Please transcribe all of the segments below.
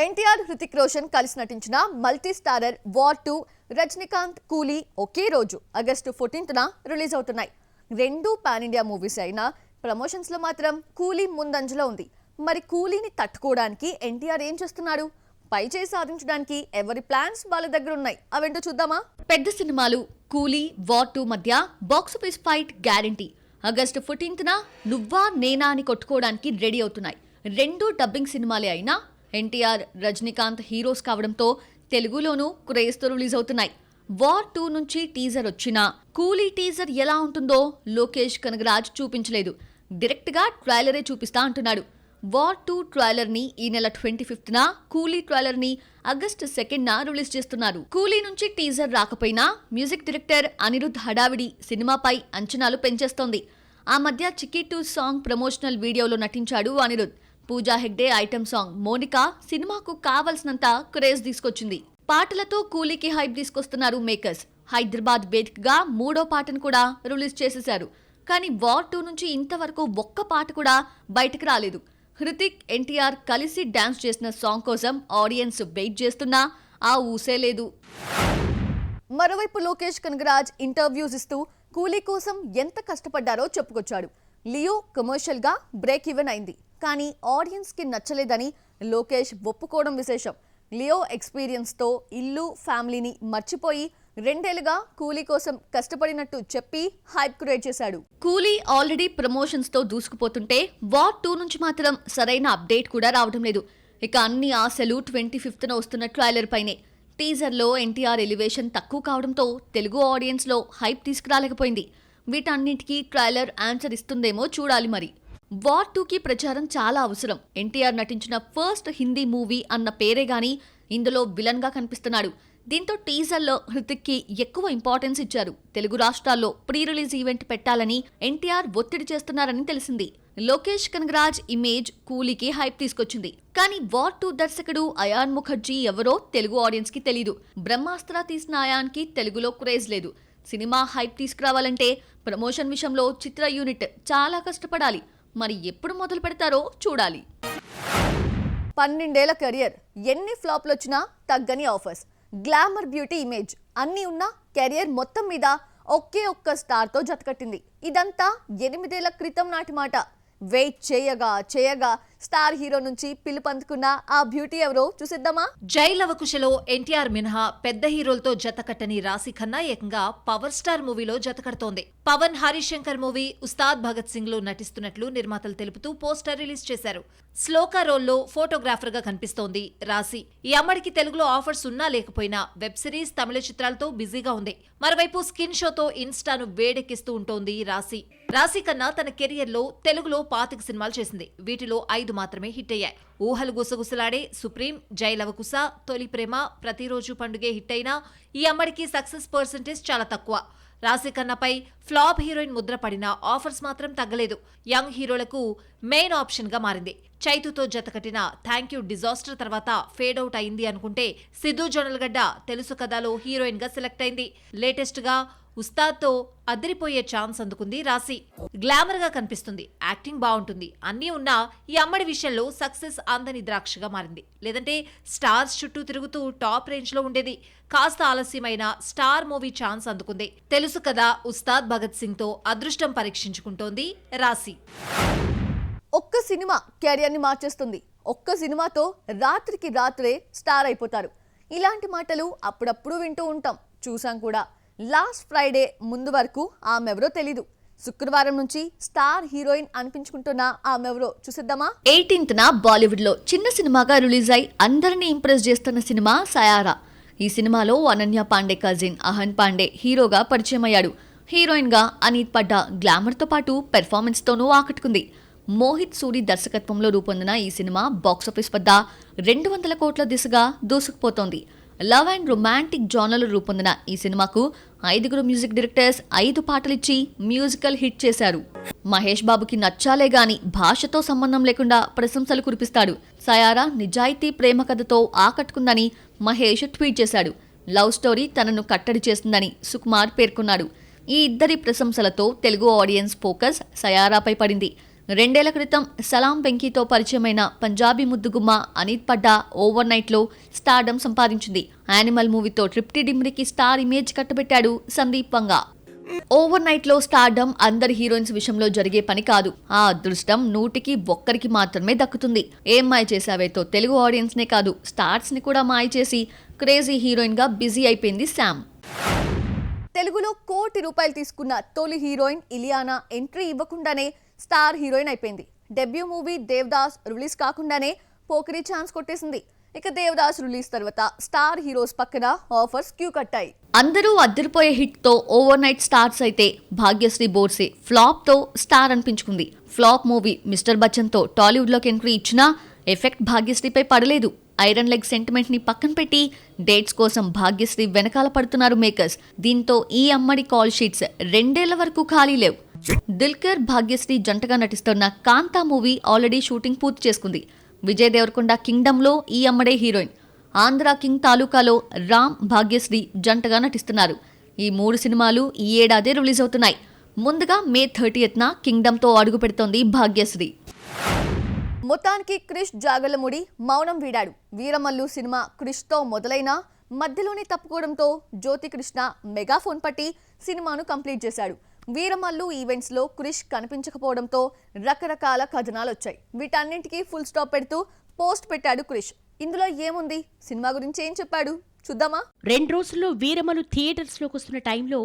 ఎన్టీఆర్ హృతిక్ రోషన్ కలిసి నటించిన multi starrer war 2 Rajinikanth కూలీ ఒకే రోజు ఆగస్టు 14న రిలీజ్ అవుతున్నాయి. రెండు పాన్ ఇండియా మూవీస్ అయినా ప్రమోషన్స్ లో మాత్రం కూలీ ముందంజలో ఉంది. మరి కూలీని తట్టుకోవడానికి ఎన్టీఆర్ ఏం చేస్తున్నాడు? పై చేయి సాధించడానికి ఎవరి ప్లాన్స్ వాళ్ళ దగ్గర ఉన్నాయి. అవేంటో చూద్దామా? పెద్ద సినిమాలు కూలీ వార్ 2 మధ్య box office fight guarantee. August 14న నువ్వా నేనా అని కొట్టుకోవడానికి రెడీ అవుతున్నాయి. రెండు డబ్బింగ్ సినిమాలే అయినా ఎన్టీఆర్ రజనీకాంత్ హీరోస్ కావడంతో తెలుగులోనూ క్రేజ్తో రిలీజ్ అవుతున్నాయి. వార్ 2 నుంచి టీజర్ వచ్చినా కూలీ టీజర్ ఎలా ఉంటుందో లోకేష్ కనగరాజ్ చూపించలేదు. డైరెక్ట్ గా ట్రైలరే చూపిస్తా అంటున్నాడు. వార్ 2 ట్రైలర్ ని ఈ నెల 25న, కూలీ ట్రైలర్ ని ఆగస్టు 2న రిలీజ్ చేస్తున్నారు. కూలీ నుంచి టీజర్ రాకపోయినా మ్యూజిక్ డైరెక్టర్ అనిరుద్ధ్ హడావిడి సినిమాపై అంచనాలు పెంచేస్తోంది. ఆ మధ్య చిక్కీ 2 సాంగ్ ప్రమోషనల్ వీడియోలో నటించాడు అనిరుద్ధ్. పూజా హెగ్డే ఐటెం సాంగ్ మోనికా సినిమాకు కావలసినంత క్రేజ్ తీసుకొచ్చింది. పాటలతో కూలీకి హైప్ తీసుకొస్తున్నారు మేకర్స్. హైదరాబాద్ వేదికగా 3వ పాటను కూడా రిలీజ్ చేసేశారు. కానీ వార్ 2 నుంచి ఇంతవరకు ఒక్క పాట కూడా బయటకు రాలేదు. హృతిక్ ఎన్టీఆర్ కలిసి డాన్స్ చేసిన సాంగ్ కోసం ఆడియన్స్ వెయిట్ చేస్తున్నా ఆ ఊసే లేదు. మరోవైపు లోకేష్ కనగరాజ్ ఇంటర్వ్యూస్ ఇస్తూ కూలీ కోసం ఎంత కష్టపడ్డారో చెప్పుకొచ్చాడు. లియో కమర్షియల్ గా బ్రేక్ ఈవెన్ అయింది, కానీ ఆడియన్స్ కి నచ్చలేదని లోకేష్ ఒప్పుకోవడం విశేషం. లియో ఎక్స్పీరియన్స్ తో ఇల్లు ఫ్యామిలీని మర్చిపోయి 2 ఏళ్లుగా కూలీ కోసం కష్టపడినట్టు చెప్పి హైప్ క్రియేట్ చేశాడు. కూలీ ఆల్రెడీ ప్రమోషన్స్ తో దూసుకుపోతుంటే వార్ 2 నుంచి మాత్రం సరైన అప్డేట్ కూడా రావడం లేదు. ఇక అన్ని ఆశలు 25న వస్తున్న ట్రైలర్ పైనే. టీజర్లో ఎన్టీఆర్ ఎలివేషన్ తక్కువ కావడంతో తెలుగు ఆడియన్స్ లో హైప్ తీసుకురాలేకపోయింది. వీటన్నింటికీ ట్రైలర్ ఆన్సర్ ఇస్తుందేమో చూడాలి. మరి వార్ 2కి ప్రచారం చాలా అవసరం. ఎన్టీఆర్ నటించిన ఫస్ట్ హిందీ మూవీ అన్న పేరే గానీ ఇందులో విలన్ గా కనిపిస్తున్నాడు. దీంతో టీజర్లో హృతిక్ కి ఎక్కువ ఇంపార్టెన్స్ ఇచ్చారు. తెలుగు రాష్ట్రాల్లో ప్రీ రిలీజ్ ఈవెంట్ పెట్టాలని ఎన్టీఆర్ ఒత్తిడి చేస్తున్నారని తెలిసింది. లోకేష్ కనగరాజ్ ఇమేజ్ కూలీకి హైప్ తీసుకొచ్చింది. కానీ వార్ 2 దర్శకుడు అయాన్ ముఖర్జీ ఎవరో తెలుగు ఆడియన్స్ కి తెలీదు. బ్రహ్మాస్త్ర తీసిన అయాన్ కి తెలుగులో క్రేజ్ లేదు. సినిమా హైప్ తీసుకురావాలంటే ప్రమోషన్ విషయంలో చిత్ర యూనిట్ చాలా కష్టపడాలి. మరి ఎప్పుడు మొదలు పెడతారో చూడాలి. 12 ఏళ్ల కెరియర్, ఎన్ని ఫ్లాప్లు వచ్చినా తగ్గని ఆఫర్స్, గ్లామర్ బ్యూటీ ఇమేజ్ అన్నీ ఉన్న కెరియర్ మొత్తం మీద ఒకే ఒక్క స్టార్తో జతకట్టింది. ఇదంతా 8 ఏళ్ల క్రితం నాటి మాట. వెయిట్ చేయగా స్టార్ హీరో నుంచి పిలుపందుకున్న ఆ బ్యూటీ ఎవరో చూసిద్దామా? జై లవకుశలో ఎన్టీఆర్ మినహా పెద్ద హీరోలతో జతకట్టని రాశి ఖన్నా ఏకంగా పవర్ స్టార్ మూవీలో జతకడుతోంది. పవన్ హరిశంకర్ మూవీ ఉస్తాద్ భగత్ సింగ్ లో నటిస్తున్నట్లు నిర్మాతలు తెలుపుతూ పోస్టర్ రిలీజ్ చేశారు. శ్లోక రోల్లో ఫోటోగ్రాఫర్ గా కనిపిస్తోంది రాశి. ఈ అమ్మడికి తెలుగులో ఆఫర్స్ ఉన్నా లేకపోయినా వెబ్ సిరీస్, తమిళ చిత్రాలతో బిజీగా ఉంది. మరోవైపు స్కిన్ షోతో ఇన్స్టాను వేడెక్కిస్తూ ఉంటోంది రాశి. రాశి ఖన్నా తన కెరియర్ లో తెలుగులో 25 సినిమాలు చేసింది. వీటిలో 5 మాత్రమే హిట్ అయ్యాయి. ఊహలు గుసగుసలాడే సుప్రీం, జై లవకుశ, తొలి ప్రేమ, ప్రతిరోజు పండుగే హిట్ అయినా ఈ అమ్మడికి సక్సెస్ పర్సెంటేజ్ చాలా తక్కువ. రాశి ఖన్నాపై ఫ్లాప్ హీరోయిన్ ముద్ర పడిన ఆఫర్స్ మాత్రం తగ్గలేదు. యంగ్ హీరోలకు మెయిన్ ఆప్షన్ గా మారింది. చైతుతో జతకట్టిన థ్యాంక్ యూ డిజాస్టర్ తర్వాత ఫేడ్ అవుట్ అయింది అనుకుంటే సిద్ధు జొన్నలగడ్డ తెలుసు కథలో హీరోయిన్ గా సెలెక్ట్ అయింది. లేటెస్ట్ గా ఉస్తాద్ తో అదిరిపోయే ఛాన్స్ అందుకుంది రాశి. గ్లామర్ గా కనిపిస్తుంది, యాక్టింగ్ బాగుంటుంది, అన్నీ ఉన్నా ఈ అమ్మడి విషయంలో సక్సెస్ అందని ద్రాక్షగా మారింది. లేదంటే స్టార్స్ చుట్టూ తిరుగుతూ టాప్ రేంజ్ లో ఉండేది. కాస్త ఆలస్యమైన స్టార్ మూవీ ఛాన్స్ అందుకుంది. తెలుసు కదా ఉస్తాద్ భగత్ సింగ్ తో అదృష్టం పరీక్షించుకుంటోంది రాశి. ఒక్క సినిమా కెరియర్ ని మార్చేస్తుంది. ఒక్క సినిమాతో రాత్రికి రాత్రే స్టార్ అయిపోతారు. ఇలాంటి మాటలు అప్పుడప్పుడు వింటూ ఉంటాం, చూసాం కూడా. లాస్ట్ ఫ్రైడే ముందు వరకు ఆమెవరో తెలీదు. శుక్రవారం నుంచి స్టార్ హీరోయిన్ అనిపించుకుంటున్న ఆమెవరో చూసిద్దామా? 18న బాలీవుడ్ లో చిన్న సినిమాగా రిలీజ్ అయి అందరినీ ఇంప్రెస్ చేస్తున్న సినిమా సయారా. ఈ సినిమాలో అనన్య పాండే కజిన్ అహన్ పాండే హీరోగా పరిచయం అయ్యాడు. హీరోయిన్ గా అనీత్ పడ్డా గ్లామర్ తో పాటు పెర్ఫార్మెన్స్ తోనూ ఆకట్టుకుంది. మోహిత్ సూరి దర్శకత్వంలో రూపొందిన ఈ సినిమా బాక్సాఫీస్ వద్ద 200 కోట్ల దిశగా దూసుకుపోతోంది. లవ్ అండ్ రొమాంటిక్ జానర్లో రూపొందిన ఈ సినిమాకు 5 మ్యూజిక్ డైరెక్టర్స్ 5 పాటలిచ్చి మ్యూజికల్ హిట్ చేశారు. మహేష్ బాబుకి నచ్చాలే గాని భాషతో సంబంధం లేకుండా ప్రశంసలు కురిపిస్తాడు. సయారా నిజాయితీ ప్రేమ కథతో ఆకట్టుకుందని మహేష్ ట్వీట్ చేశాడు. లవ్ స్టోరీ తనను కట్టడి చేస్తుందని సుకుమార్ పేర్కొన్నాడు. ఈ ఇద్దరి ప్రశంసలతో తెలుగు ఆడియన్స్ ఫోకస్ సయారాపై పడింది. 2 ఏళ్ల క్రితం సలాం వెంకీతో పరిచయమైన పంజాబీ ముద్దుగుమ్మ అనీత్ పడ్డా ఓవర్ నైట్లో స్టార్డమ్ సంపాదించింది. యానిమల్ మూవీతో ట్రిప్టీ డిమ్రికి స్టార్ ఇమేజ్ కట్టబెట్టాడు సందీప్ వంగ. ఓవర్ నైట్లో స్టార్డమ్ అందరి హీరోయిన్స్ విషయంలో జరిగే పని కాదు. ఆ అదృష్టం 100కి 1 మాత్రమే దక్కుతుంది. ఏం మాయ చేసావేతో తెలుగు ఆడియన్స్ నే కాదు స్టార్స్ ని కూడా మాయ చేసి క్రేజీ హీరోయిన్ గా బిజీ అయిపోయింది శామ్. తెలుగులో ₹1 కోటి తీసుకున్న తొలి హీరోయిన్ ఇలియానా ఎంట్రీ ఇవ్వకుండానే స్టార్ హీరోయిన్ అయిపోయింది. డెబ్యూ మూవీ దేవదాస్ రిలీజ్ కాకుండానే పోకిరి ఛాన్స్ కొట్టేసింది. ఇక దేవదాస్ రిలీజ్ తర్వాత స్టార్ హీరోస్ పక్కన ఆఫర్స్ క్యూ కట్టాయి. అందరూ అద్దరిపోయే హిట్ తో ఓవర్ నైట్ స్టార్స్ అయితే భాగ్యశ్రీ బోర్సే ఫ్లాప్ తో స్టార్ అనిపించుకుంది. ఫ్లాప్ మూవీ మిస్టర్ బచ్చన్ తో టాలీవుడ్ లోకి ఎంట్రీ ఇచ్చినా ఎఫెక్ట్ భాగ్యశ్రీపై పడలేదు. ఐరన్ లెగ్ సెంటిమెంట్ ని పక్కన పెట్టి డేట్స్ కోసం భాగ్యశ్రీ వెనకాల పడుతున్నారు మేకర్స్. దీంతో ఈ అమ్మడి కాల్ షీట్స్ 2 ఏళ్ల వరకు ఖాళీ లేవు. దిల్కర్ భాగ్యశ్రీ జంటగా నటిస్తున్న కాంతా మూవీ ఆల్రెడీ షూటింగ్ పూర్తి చేసుకుంది. విజయ్ దేవరకొండ కింగ్డమ్ లో ఈ అమ్మడే హీరోయిన్. ఆంధ్ర కింగ్ తాలూకాలో రామ్ భాగ్యశ్రీ జంటగా నటిస్తున్నారు. ఈ 3 సినిమాలు ఈ ఏడాదే రిలీజ్ అవుతున్నాయి. ముందుగా మే 30న కింగ్డమ్ తో అడుగు పెడుతోంది భాగ్యశ్రీ. మొత్తానికి క్రిష్ జాగర్లముడి మౌనం వీడాడు. వీరమల్లు సినిమా క్రిష్తో మొదలైన మధ్యలోనే తప్పుకోవడంతో జ్యోతి కృష్ణ మెగాఫోన్ పట్టి సినిమాను కంప్లీట్ చేశాడు. వీరమల్లు ఈవెంట్స్ లో క్రిష్ కనిపించకపోవడంతో రకరకాల కథనాలు వచ్చాయి. వీటన్నింటికీ ఫుల్ స్టాప్ పెడుతూ పోస్ట్ పెట్టాడు క్రిష్. ఇందులో ఏముంది, సినిమా గురించి ఏం చెప్పాడు చూద్దామా? 2 రోజుల్లో వీరమల్లు థియేటర్స్ లోకి వస్తున్న టైంలో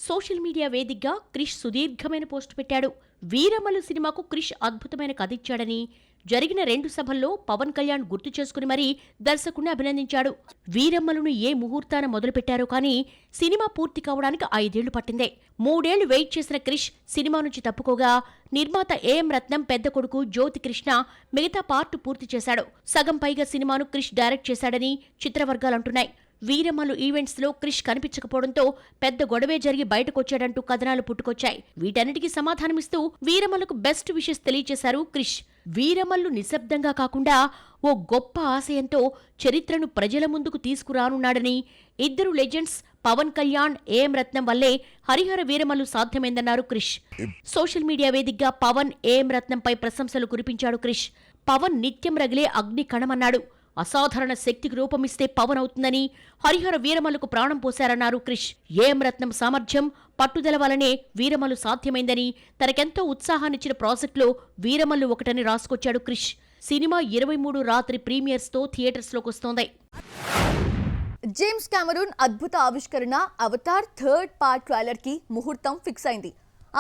సోషల్ మీడియా వేదికగా క్రిష్ సుదీర్ఘమైన పోస్ట్ పెట్టాడు. వీరమల్లు సినిమాకు క్రిష్ అద్భుతమైన కథ ఇచ్చాడని, జరిగిన 2 సభల్లో పవన్ కళ్యాణ్ గుర్తు చేసుకుని మరీ దర్శకుడిని అభినందించాడు. వీరమ్మలను ఏ ముహూర్తాన మొదలుపెట్టారో కానీ సినిమా పూర్తి కావడానికి 5 ఏళ్లు పట్టిందే. 3 ఏళ్లు వెయిట్ చేసిన క్రిష్ సినిమా నుంచి తప్పుకోగా నిర్మాత ఏఎం రత్నం పెద్ద కొడుకు జ్యోతి కృష్ణ మిగతా పార్ట్ పూర్తి చేశాడు. సగం పైగా సినిమాను క్రిష్ డైరెక్ట్ చేశాడని చిత్రవర్గాలంటున్నాయి. వీరమల్లు ఈవెంట్స్ లో క్రిష్ కనిపించకపోవడంతో పెద్ద గొడవే జరిగి బయటకొచ్చాడంటూ కథనాలు పుట్టుకొచ్చాయి. వీటన్నిటికీ సమాధానమిస్తూ వీరమల్లుకు బెస్ట్ విషెస్ తెలియచేశారు క్రిష్. వీరమల్లు నిశ్శబ్దంగా కాకుండా ఓ గొప్ప ఆశయంతో చరిత్రను ప్రజల ముందుకు తీసుకురానున్నాడని, 2 లెజెండ్స్ పవన్ కళ్యాణ్ ఏఎం రత్నం వల్లే హరిహర వీరమల్లు సాధ్యమైందన్నారు క్రిష్. సోషల్ మీడియా వేదికగా పవన్ ఏఎం రత్నంపై ప్రశంసలు కురిపించాడు క్రిష్. పవన్ నిత్యం రగిలే అగ్ని కణమన్నాడు. అసాధారణ శక్తికి రూపమిస్తే పవన్ అవుతుందని, హరిహర వీరమల్లుకు ప్రాణం పోశారన్నారు క్రిష్. ఏఎం రత్నం సామర్థ్యం, పట్టుదల వలనే వీరమల్లు సాధ్యమైందని, తనకెంతో ఉత్సాహాన్నిచ్చిన ప్రాజెక్టులో వీరమల్లు ఒకటని రాసుకొచ్చాడు క్రిష్. సినిమా 23 రాత్రి ప్రీమియర్స్ తో థియేటర్స్ లోకి వస్తోంది. జేమ్స్ కెమెరూన్ అద్భుత ఆవిష్కరణ అవతార్ 3rd పార్ట్ ట్రైలర్ కి ముహూర్తం ఫిక్స్ అయింది.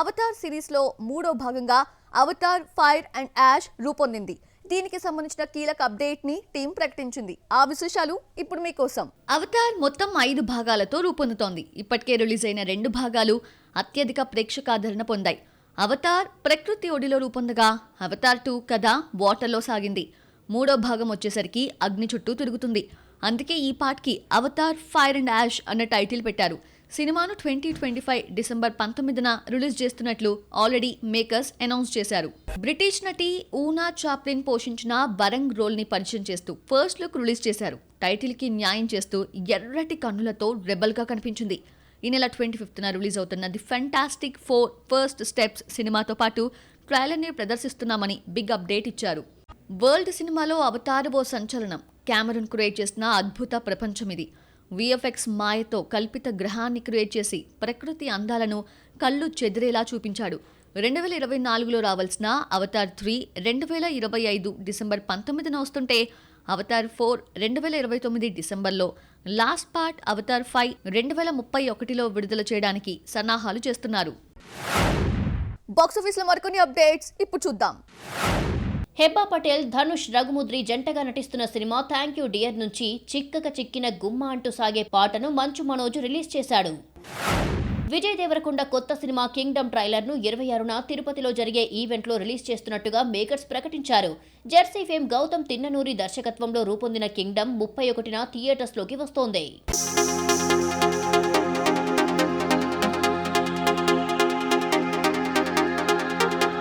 అవతార్ సిరీస్ లో 3వ భాగంగా అవతార్ ఫైర్ అండ్ యాష్ రూపొందింది. దీనికి సంబంధించిన కీలక అప్డేట్ ని టీం ప్రకటించింది. ఆ విశేషాలు ఇప్పుడు మీకోసం. అవతార్ మొత్తం 5 భాగాలతో రూపొందుతోంది. ఇప్పటికే రిలీజ్ అయిన 2 భాగాలు అత్యధిక ప్రేక్షకాదరణ పొందాయి. అవతార్ ప్రకృతి ఒడిలో రూపొందగా అవతార్ 2 కథ వాటర్లో సాగింది. 3వ భాగం వచ్చేసరికి అగ్ని చుట్టూ తిరుగుతుంది. అందుకే ఈ పార్ట్కి అవతార్ ఫైర్ అండ్ యాష్ అన్న టైటిల్ పెట్టారు. సినిమాను 2025 డిసెంబర్ 19న రిలీజ్ చేస్తున్నట్లు ఆల్రెడీ మేకర్స్ అనౌన్స్ చేశారు. బ్రిటిష్ నటి ఊనా చాప్లిన్ పోషించిన బరంగ్ రోల్ ని పరిచయం చేస్తూ ఫస్ట్ లుక్ రిలీజ్ చేశారు. టైటిల్ కి న్యాయం చేస్తూ ఎర్రటి కన్నులతో రెబల్ గా కనిపించింది. ఈ నెల 25న రిలీజ్ అవుతున్న ది ఫెంటాస్టిక్ 4 ఫస్ట్ స్టెప్స్ సినిమాతో పాటు ట్రైలర్ ని ప్రదర్శిస్తున్నామని బిగ్ అప్డేట్ ఇచ్చారు. వరల్డ్ సినిమాలో అవతార్ ఓ సంచలనం. కెమెరూన్ క్రియేట్ చేసిన అద్భుత ప్రపంచం ఇది. విఎఫ్ఎక్స్ మాయతో కల్పిత గ్రహాన్ని క్రియేట్ చేసి ప్రకృతి అందాలను కళ్ళు చెదిరేలా చూపించాడు. 2024లో రావాల్సిన అవతార్ 3 2025 డిసెంబర్ 19న వస్తుంటే అవతార్ 4 2029 డిసెంబర్లో, లాస్ట్ పార్ట్ అవతార్ 5 2031లో విడుదల చేయడానికి సన్నాహాలు చేస్తున్నారు. బాక్సాఫీస్లో మరికొన్ని అప్డేట్స్ ఇప్పుడు చూద్దాం. హెబ్బా పటేల్, ధనుష్, రఘుముద్రి జంటగా నటిస్తున్న సినిమా థ్యాంక్ యూ డియర్ నుంచి చిక్కక చిక్కిన గుమ్మ అంటూ సాగే పాటను మంచు మనోజ్ రిలీజ్ చేశాడు. విజయ్ దేవరకొండ కొత్త సినిమా కింగ్డమ్ ట్రైలర్ను 26న తిరుపతిలో జరిగే ఈవెంట్లో రిలీజ్ చేస్తున్నట్టుగా మేకర్స్ ప్రకటించారు. జెర్సీ ఫేమ్ గౌతమ్ తిన్ననూరి దర్శకత్వంలో రూపొందిన కింగ్డమ్ 31న థియేటర్స్లోకి వస్తోంది.